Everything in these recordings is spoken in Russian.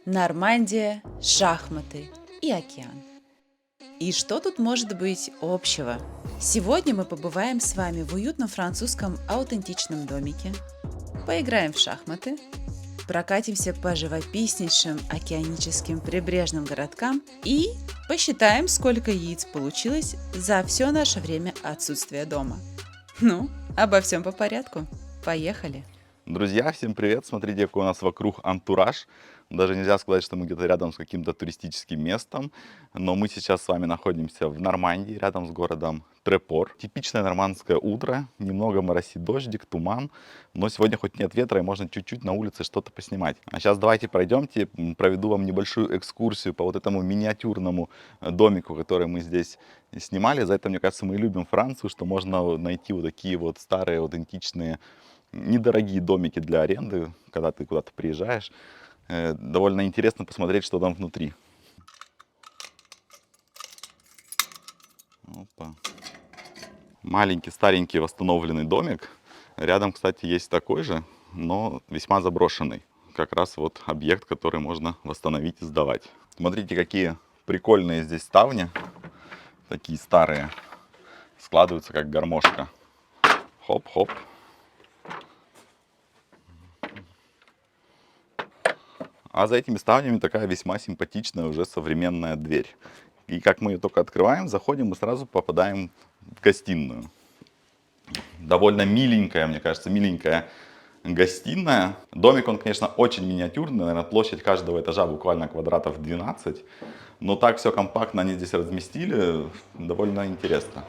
Нормандия, шахматы и океан. И что тут может быть общего? Сегодня мы побываем с вами в уютном французском аутентичном домике, поиграем в шахматы, прокатимся по живописнейшим океаническим прибрежным городкам и посчитаем, сколько яиц получилось за все наше время отсутствия дома. Ну, обо всем по порядку. Поехали! Друзья, всем привет! Смотрите, какой у нас вокруг антураж. Даже нельзя сказать, что мы где-то рядом с каким-то туристическим местом, но мы сейчас с вами находимся в Нормандии, рядом с городом Трепор. Типичное нормандское утро, немного моросит дождик, туман, но сегодня хоть нет ветра и можно чуть-чуть на улице что-то поснимать. А сейчас давайте пройдемте, проведу вам небольшую экскурсию по вот этому миниатюрному домику, который мы здесь снимали. За это, мне кажется, мы и любим Францию, что можно найти вот такие вот старые, аутентичные недорогие домики для аренды, когда ты куда-то приезжаешь. Довольно интересно посмотреть, что там внутри. Опа. Маленький, старенький восстановленный домик. Рядом, кстати, есть такой же, но весьма заброшенный. Как раз вот объект, который можно восстановить и сдавать. Смотрите, какие прикольные здесь ставни. Такие старые. Складываются как гармошка. Хоп-хоп. А за этими ставнями такая весьма симпатичная уже современная дверь. И как мы ее только открываем, заходим, мы сразу попадаем в гостиную. Довольно миленькая, мне кажется, миленькая гостиная. Домик, он, конечно, очень миниатюрный. Наверное, площадь каждого этажа буквально квадратов 12. Но так все компактно они здесь разместили. Довольно интересно.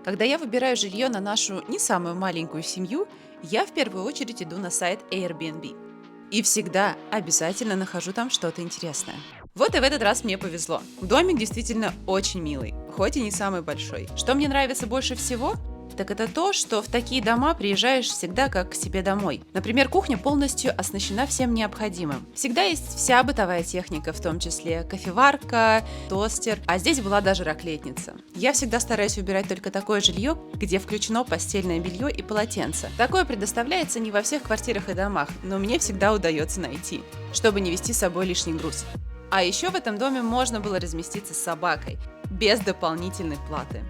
Когда я выбираю жилье на нашу не самую маленькую семью, я в первую очередь иду на сайт Airbnb. И всегда обязательно нахожу там что-то интересное. Вот и в этот раз мне повезло. Домик действительно очень милый, хоть и не самый большой. Что мне нравится больше всего? Так это то, что в такие дома приезжаешь всегда как к себе домой. Например, кухня полностью оснащена всем необходимым. Всегда есть вся бытовая техника, в том числе кофеварка, тостер, а здесь была даже раклетница. Я всегда стараюсь выбирать только такое жилье, где включено постельное белье и полотенце. Такое предоставляется не во всех квартирах и домах, но мне всегда удается найти, чтобы не вести с собой лишний груз. А еще в этом доме можно было разместиться с собакой, без дополнительной платы.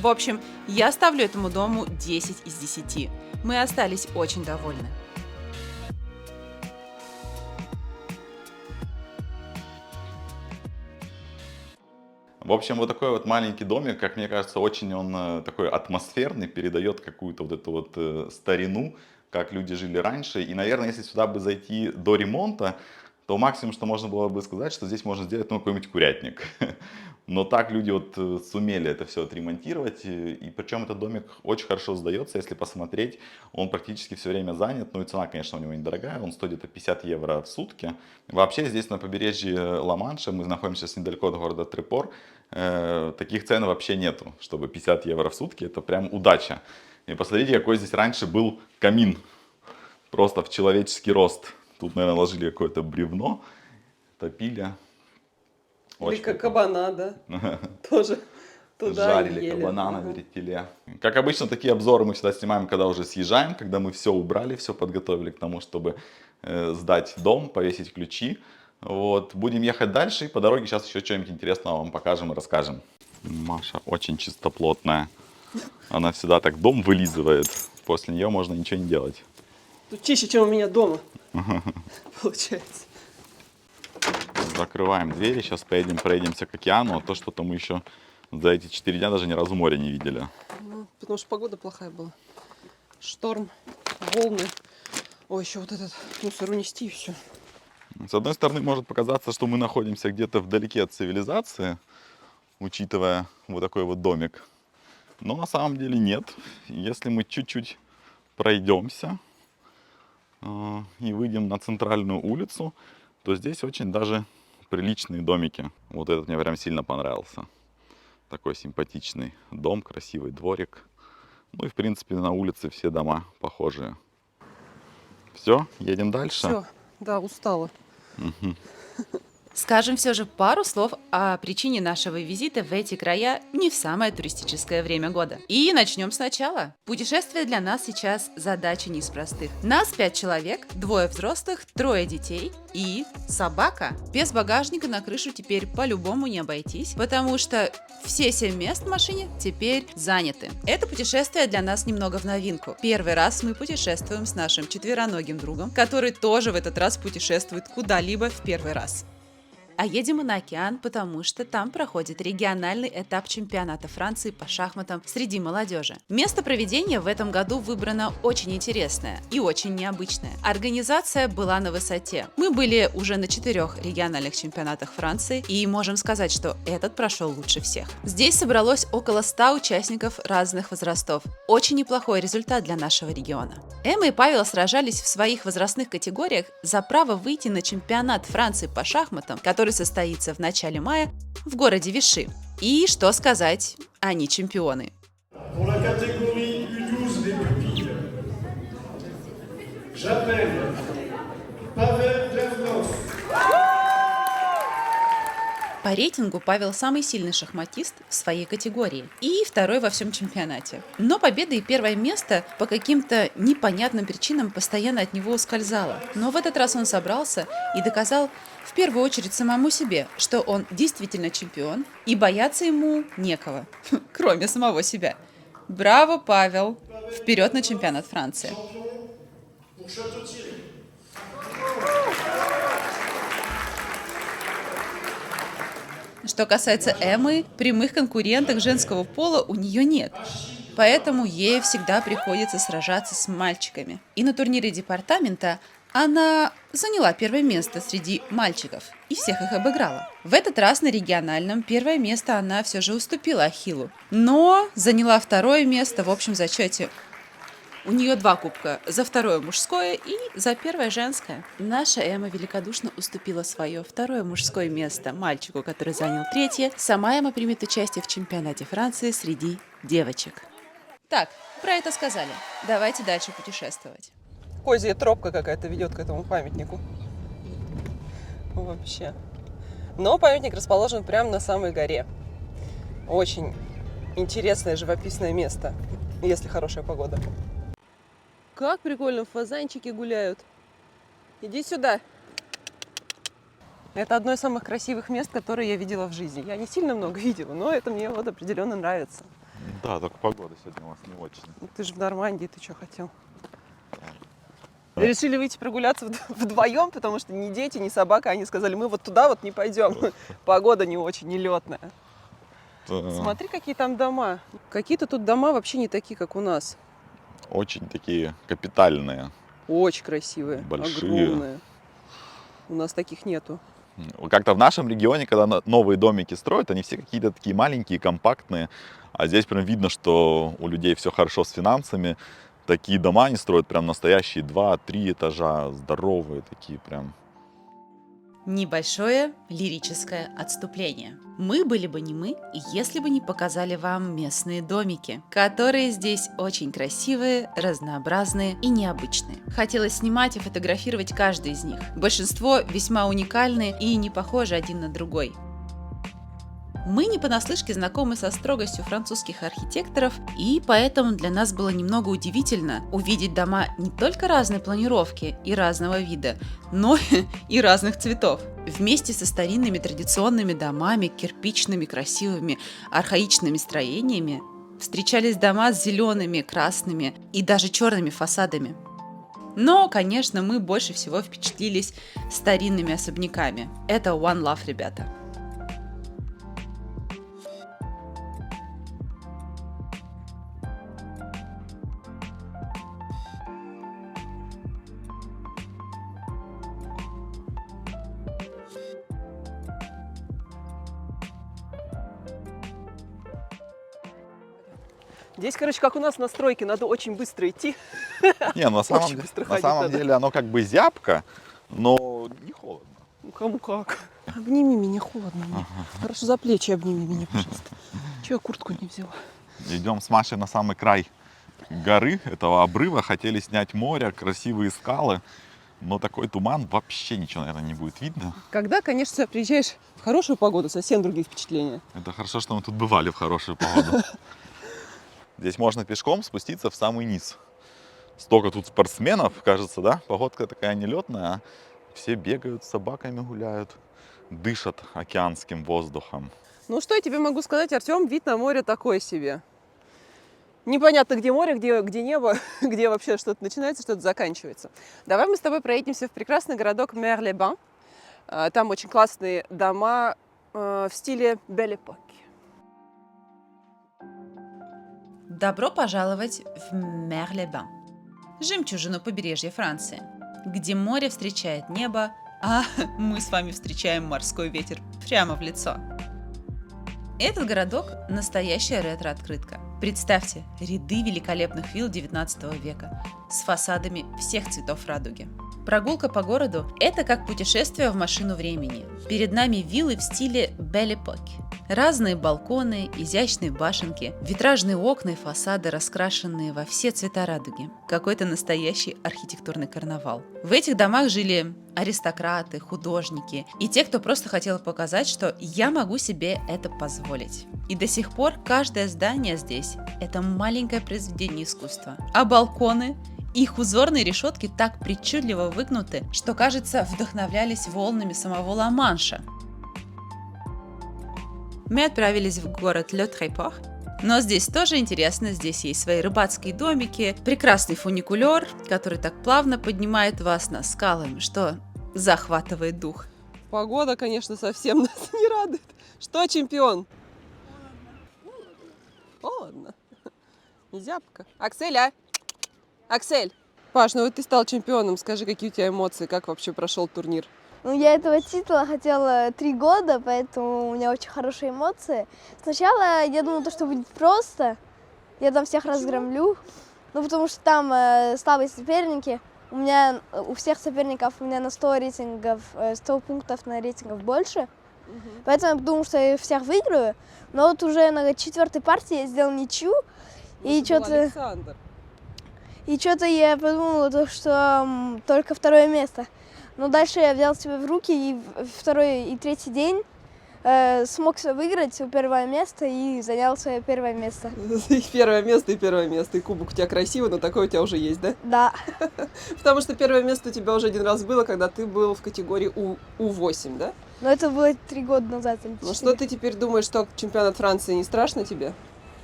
В общем, я ставлю этому дому 10 из 10. Мы остались очень довольны. В общем, вот такой вот маленький домик, как мне кажется, очень он такой атмосферный, передает какую-то вот эту вот старину, как люди жили раньше. И, наверное, если сюда бы зайти до ремонта, то максимум, что можно было бы сказать, что здесь можно сделать, ну, какой-нибудь курятник. Но так люди вот сумели это все отремонтировать. И причем этот домик очень хорошо сдается, если посмотреть. Он практически все время занят. Ну и цена, конечно, у него недорогая. Он стоит где-то 50 евро в сутки. Вообще здесь на побережье Ла-Манша, мы находимся сейчас недалеко от города Трепор, таких цен вообще нету, чтобы 50 евро в сутки, это прям удача. И посмотрите, какой здесь раньше был камин, просто в человеческий рост. Тут, наверное, ложили какое-то бревно, топили. Или Очень как прикольно. кабана, да? Тоже туда и Жарили ели. кабана на Ага. вертеле. Как обычно, такие обзоры мы всегда снимаем, когда уже съезжаем, когда мы все убрали, все подготовили к тому, чтобы сдать дом, повесить ключи. Вот. Будем ехать дальше, и по дороге сейчас еще что-нибудь интересное вам покажем и расскажем. Маша очень чистоплотная. Она всегда так дом вылизывает. После нее можно ничего не делать. Тут чище, чем у меня дома. Получается. Закрываем двери, сейчас проедемся к океану. А то что-то мы еще за эти 4 дня даже ни разу моря не видели. Ну, потому что погода плохая была. Шторм, волны. Ой, еще вот этот мусор унести и все. С одной стороны, может показаться, что мы находимся где-то вдалеке от цивилизации, учитывая вот такой вот домик. Но на самом деле нет. Если мы чуть-чуть пройдемся и выйдем на центральную улицу, то здесь очень даже приличные домики. Вот этот мне прям сильно понравился. Такой симпатичный дом, красивый дворик. Ну и в принципе на улице все дома похожие. Все, едем дальше. Все, да, устала. Скажем все же пару слов о причине нашего визита в эти края не в самое туристическое время года. И начнем сначала. Путешествие для нас сейчас задача не из простых. Нас 5 человек, 2 взрослых, 3 детей и собака. Без багажника на крышу теперь по-любому не обойтись, потому что все 7 мест в машине теперь заняты. Это путешествие для нас немного в новинку. Первый раз мы путешествуем с нашим четвероногим другом, который тоже в этот раз путешествует куда-либо в первый раз. А едем мы на океан, потому что там проходит региональный этап чемпионата Франции по шахматам среди молодежи. Место проведения в этом году выбрано очень интересное и очень необычное. Организация была на высоте. Мы были уже на 4 региональных чемпионатах Франции и можем сказать, что этот прошел лучше всех. Здесь собралось около 100 участников разных возрастов. Очень неплохой результат для нашего региона. Эмма и Павел сражались в своих возрастных категориях за право выйти на чемпионат Франции по шахматам, который состоится в начале мая в городе Виши. И что сказать, они чемпионы. Pour la catégorie U12 des pupilles, j'appelle Pavel Levnov. По рейтингу Павел самый сильный шахматист в своей категории и второй во всем чемпионате. Но победа и первое место по каким-то непонятным причинам постоянно от него ускользало. Но в этот раз он собрался и доказал в первую очередь самому себе, что он действительно чемпион и бояться ему некого, кроме самого себя. Браво, Павел! Вперед на чемпионат Франции! Pour Château-Thierry. Что касается Эммы, прямых конкуренток женского пола у нее нет. Поэтому ей всегда приходится сражаться с мальчиками. И на турнире департамента она заняла первое место среди мальчиков и всех их обыграла. В этот раз на региональном первое место она все же уступила Ахиллу, но заняла второе место в общем зачете. У нее 2 кубка за второе мужское и за первое женское. Наша Эмма великодушно уступила свое второе мужское место мальчику, который занял 3. Сама Эмма примет участие в чемпионате Франции среди девочек. Так, про это сказали. Давайте дальше путешествовать. Козья тропка какая-то ведет к этому памятнику. Вообще. Но памятник расположен прямо на самой горе. Очень интересное живописное место, если хорошая погода. Как прикольно, фазанчики гуляют. Иди сюда. Это одно из самых красивых мест, которые я видела в жизни. Я не сильно много видела, но это мне вот определенно нравится. Да, только погода сегодня у нас не очень. Ты же в Нормандии, ты что хотел? Решили выйти прогуляться вдвоем, потому что ни дети, ни собака, они сказали, мы вот туда вот не пойдем. Погода не очень, нелетная. Смотри, какие там дома. Какие-то тут дома вообще не такие, как у нас. Очень такие капитальные. Очень красивые, Большие. огромные. У нас таких нету. Как-то в нашем регионе, когда новые домики строят, они все какие-то такие маленькие, компактные. А здесь прям видно, что у людей все хорошо с финансами. Такие дома они строят прям настоящие 2-3 этажа, здоровые такие прям. Небольшое лирическое отступление. Мы были бы не мы, если бы не показали вам местные домики, которые здесь очень красивые, разнообразные и необычные. Хотелось снимать и фотографировать каждый из них. Большинство весьма уникальные и не похожи один на другой. Мы не понаслышке знакомы со строгостью французских архитекторов, и поэтому для нас было немного удивительно увидеть дома не только разной планировки и разного вида, но и разных цветов. Вместе со старинными традиционными домами, кирпичными, красивыми, архаичными строениями встречались дома с зелеными, красными и даже черными фасадами. Но, конечно, мы больше всего впечатлились старинными особняками. Это One Love, ребята. Здесь, короче, как у нас на стройке, надо очень быстро идти. Не, на Очень быстро на ходить самом надо. деле оно как бы зябко, но не холодно. Ну, кому как. Обними меня, холодно мне. Хорошо, за плечи обними меня, пожалуйста. Чего я куртку не взяла? Идем с Машей на самый край горы, этого обрыва. Хотели снять море, красивые скалы. Но такой туман, вообще ничего, наверное, не будет видно. Когда, конечно, приезжаешь в хорошую погоду, совсем другие впечатления. Это хорошо, что мы тут бывали в хорошую погоду. Здесь можно пешком спуститься в самый низ. Столько тут спортсменов, кажется, да? Погодка такая нелетная, а все бегают, с собаками гуляют, дышат океанским воздухом. Ну что я тебе могу сказать, Артем, вид на море такой себе. Непонятно, где море, где небо, где вообще что-то начинается, что-то заканчивается. Давай мы с тобой проедемся в прекрасный городок Мер-ле-Бан. Там очень классные дома в стиле Belle Époque. Добро пожаловать в Мер-ле-Бан, жемчужину побережья Франции, где море встречает небо, а мы с вами встречаем морской ветер прямо в лицо. Этот городок – настоящая ретро-открытка. Представьте, ряды великолепных вилл 19 века с фасадами всех цветов радуги. Прогулка по городу – это как путешествие в машину времени. Перед нами виллы в стиле Belle Époque. Разные балконы, изящные башенки, витражные окна и фасады, раскрашенные во все цвета радуги. Какой-то настоящий архитектурный карнавал. В этих домах жили аристократы, художники и те, кто просто хотел показать, что я могу себе это позволить. И до сих пор каждое здание здесь – это маленькое произведение искусства. А балконы? Их узорные решетки так причудливо выгнуты, что, кажется, вдохновлялись волнами самого Ла-Манша. Мы отправились в город Ле Трепор, но здесь тоже интересно, здесь есть свои рыбацкие домики, прекрасный фуникулер, который так плавно поднимает вас над скалами, что захватывает дух. Погода, конечно, совсем нас не радует. Что, чемпион? Холодно. Нельзя пока. Аксель, а? Аксель! Паш, ну вот ты стал чемпионом, скажи, какие у тебя эмоции, как вообще прошел турнир? Ну, я этого титула хотела 3 года, поэтому у меня очень хорошие эмоции. Сначала я думала, что будет просто, я там всех разгромлю, ну, потому что там слабые соперники. У всех соперников у меня на 100 рейтингов, 100 пунктов на рейтингов больше, поэтому я думала, что я всех выиграю. Но вот уже на 4-й партии я сделал ничью, и что-то я подумала, что только 2-е место. Но дальше я взял себя в руки, и 2-й и 3-й день смог выиграть 1-е место и занял свое 1-е место. И 1-е место, и 1-е место. И кубок у тебя красивый, но такой у тебя уже есть, да? Да. Потому что 1-е место у тебя уже 1 раз было, когда ты был в категории У8, да? Но это было 3 года назад. Или 4. Ну что ты теперь думаешь, что чемпионат Франции не страшно тебе?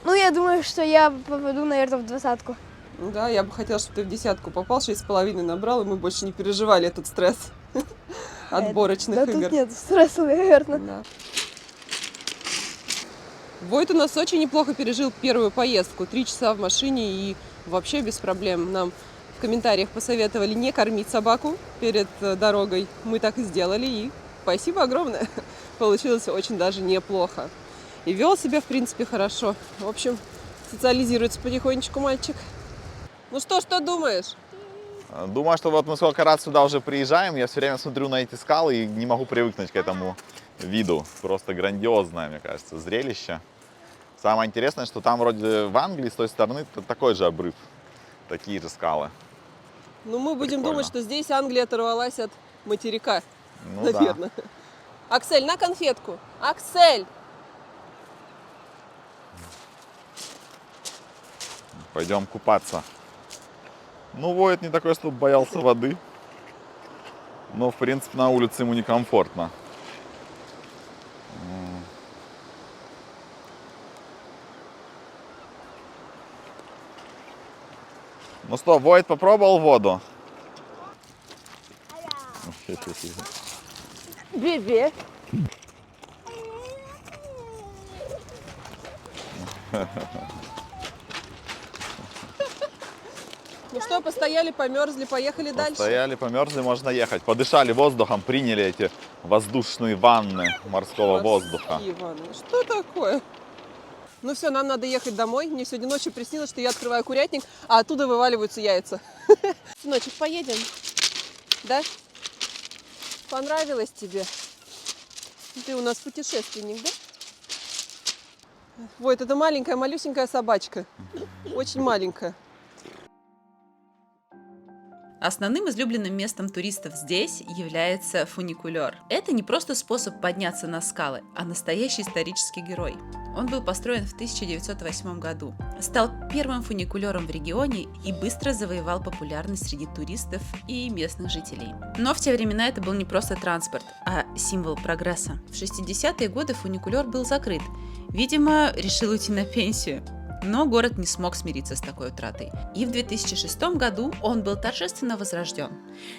Ну, я думаю, что я попаду, наверное, в 20-ку. Да, я бы хотела, чтобы ты в 10-ку попал, 6,5 набрал, и мы больше не переживали этот стресс отборочных игр. Да, тут нет стресса, наверное. Да. Войт у нас очень неплохо пережил первую поездку. 3 часа в машине и вообще без проблем. Нам в комментариях посоветовали не кормить собаку перед дорогой. Мы так и сделали, и спасибо огромное. Получилось очень даже неплохо. И вел себя, в принципе, хорошо. В общем, социализируется потихонечку мальчик. Ну что думаешь? Думаю, что вот мы сколько раз сюда уже приезжаем, я все время смотрю на эти скалы и не могу привыкнуть к этому виду. Просто грандиозное, мне кажется, зрелище. Самое интересное, что там вроде в Англии с той стороны такой же обрыв, такие же скалы. Ну мы будем Прикольно. думать, что здесь Англия оторвалась от материка, Ну наверное. Да. Аксель, на конфетку! Аксель! Пойдем купаться. Ну, Войт не такой, чтобы боялся воды. Но, в принципе, на улице ему некомфортно. Ну что, Войт попробовал воду? Бебе! Ну что, постояли, померзли, поехали дальше. Постояли, померзли, можно ехать. Подышали воздухом, приняли эти воздушные ванны морского воздуха. Ванны. Что такое? Ну все, нам надо ехать домой. Мне сегодня ночью приснилось, что я открываю курятник, а оттуда вываливаются яйца. Сыночек, поедем? Да? Понравилось тебе? Ты у нас путешественник, да? Вот, это маленькая, малюсенькая собачка. Очень маленькая. Основным излюбленным местом туристов здесь является фуникулер. Это не просто способ подняться на скалы, а настоящий исторический герой. Он был построен в 1908 году, стал первым фуникулером в регионе и быстро завоевал популярность среди туристов и местных жителей. Но в те времена это был не просто транспорт, а символ прогресса. В 60-е годы фуникулер был закрыт, видимо, решил уйти на пенсию. Но город не смог смириться с такой утратой. И в 2006 году он был торжественно возрожден.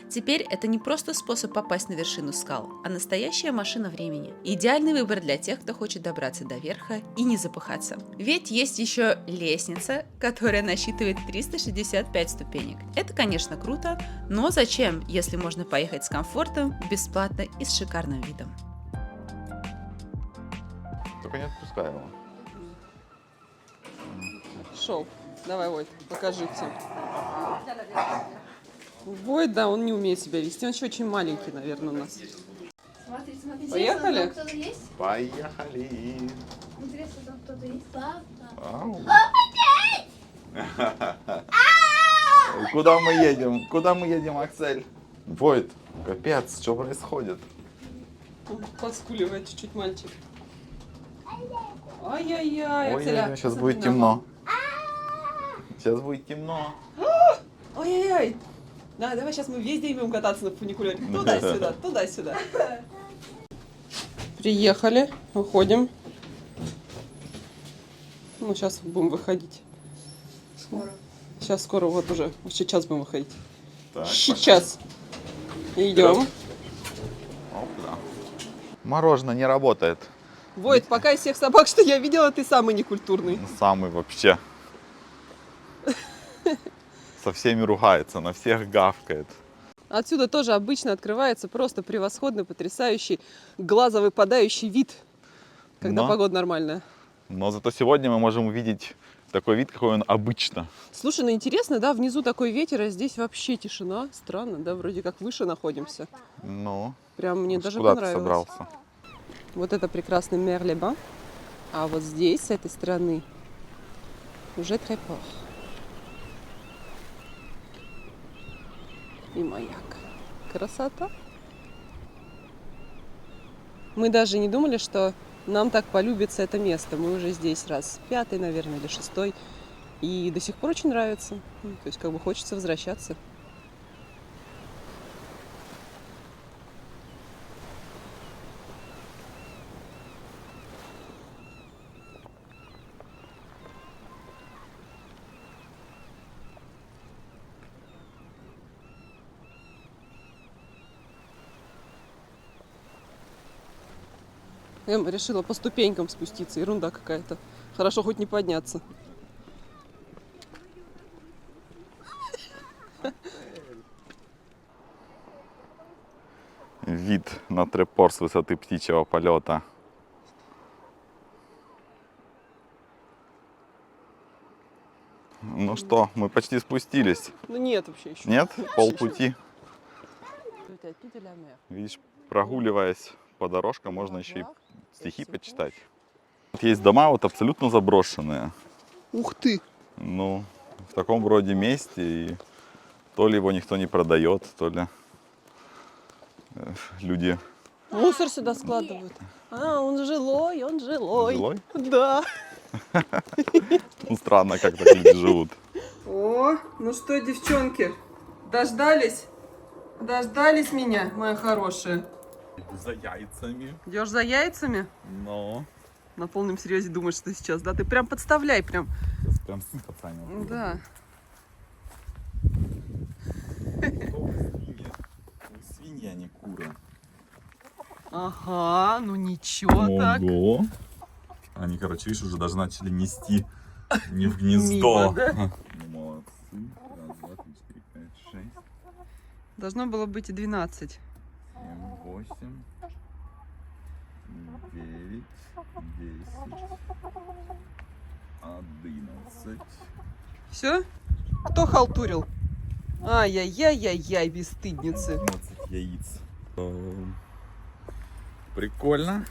Теперь это не просто способ попасть на вершину скал, а настоящая машина времени. Идеальный выбор для тех, кто хочет добраться до верха и не запыхаться. Ведь есть еще лестница, которая насчитывает 365 ступенек. Это, конечно, круто, но зачем, если можно поехать с комфортом, бесплатно и с шикарным видом? Только не отпускай его. Шел. Давай, Войт, покажи всем. Войт, да, он не умеет себя вести. Он еще очень маленький, наверное, у нас. Смотрите, смотрите. Поехали? Интересно, там кто-то есть? Поехали. Интересно, там кто-то есть? Ау. Куда мы едем? Куда мы едем, Аксель? Войт, капец, что происходит? Он поскуливает чуть-чуть мальчик. Ай-яй-яй, Ой, Акселя. сейчас посмотри будет на темно. Сейчас будет темно. пол. Ой-яй-яй. Да, давай сейчас мы весь день будем кататься на фуникулере. Туда-сюда, туда-сюда. Приехали, выходим. Ну, сейчас будем выходить. Скоро. Сейчас скоро, вот уже. Сейчас будем выходить. Так, Сейчас. Идем. Оп, да. Мороженое не работает. Войт, пока из всех собак, что я видела, ты самый некультурный. Самый вообще. Со всеми ругается, на всех гавкает. Отсюда тоже обычно открывается просто превосходный, потрясающий, глазовыпадающий вид, когда Но- погода нормальная. Но зато сегодня мы можем увидеть такой вид, какой он обычно. Слушай, ну интересно, да, внизу такой ветер, а здесь вообще тишина. Странно, да, вроде как выше находимся. Ну, Прям мне уж даже куда ты понравилось. собрался? Вот это прекрасный Мерлебан. А вот здесь, с этой стороны, уже Трепор. И маяк. Красота. Мы даже не думали, что нам так полюбится это место. Мы уже здесь раз 5-й, наверное, или 6-й. И до сих пор очень нравится. То есть как бы хочется возвращаться. Эм решила по ступенькам спуститься. Ерунда какая-то. Хорошо хоть не подняться. Вид на Трепор с высоты птичьего полета. Ну что, мы почти спустились. Ну нет вообще еще. Нет? Полпути. Тут Видишь, прогуливаясь по дорожкам, можно еще и стихи почитать. Вот есть дома вот абсолютно заброшенные. Ух ты! Ну, в таком вроде месте, и то ли его никто не продает, то ли люди... Мусор сюда складывают. А, он жилой, он жилой. Жилой? Да. Ну, странно, как так люди живут. О, ну что, девчонки, дождались? Дождались меня, моя хорошая? За яйцами. Идешь за яйцами? Но... На полном серьезе думаешь, что сейчас, да? Ты прям подставляй, прям. Сейчас прям сыпаться они. Да. Свиньи, а не куры. Ага, ну ничего так. Ого. Они, короче, видишь, уже даже начали нести не в гнездо. Мимо, да? Ну, молодцы. Раз, два, три, четыре, пять, 6, Должно было быть и 12. 7, 8, 9, 10, 11. Все? Кто халтурил? Ай-яй-яй-яй-яй, бесстыдницы. 11 яиц. Прикольно.